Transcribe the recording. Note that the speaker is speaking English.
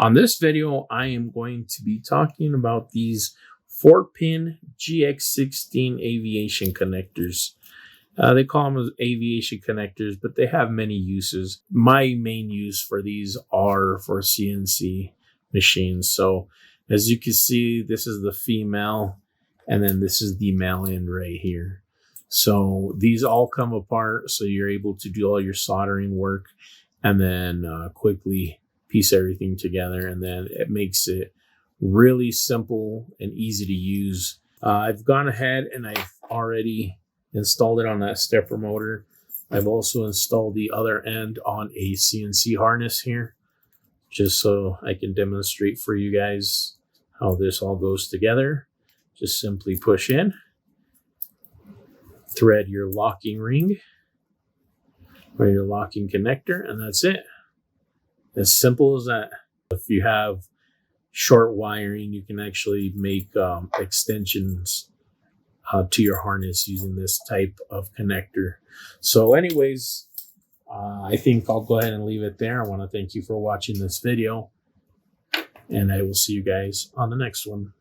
On this video, I am going to be talking about these 4-pin GX16 aviation connectors. They call them aviation connectors, but they have many uses. My main use for these are for CNC machines. So as you can see, this is the female, and then this is the male end right here. So these all come apart, so you're able to do all your soldering work and then quickly piece everything together, and then it makes it really simple and easy to use. I've gone ahead and I've already installed it on that stepper motor. I've also installed the other end on a CNC harness here, just so I can demonstrate for you guys how this all goes together. Just simply push in, thread your locking ring or your locking connector, and that's it. As simple as that. If you have short wiring, you can actually make extensions to your harness using this type of connector. So anyways, I think I'll go ahead and leave it there. I want to thank you for watching this video, and I will see you guys on the next one.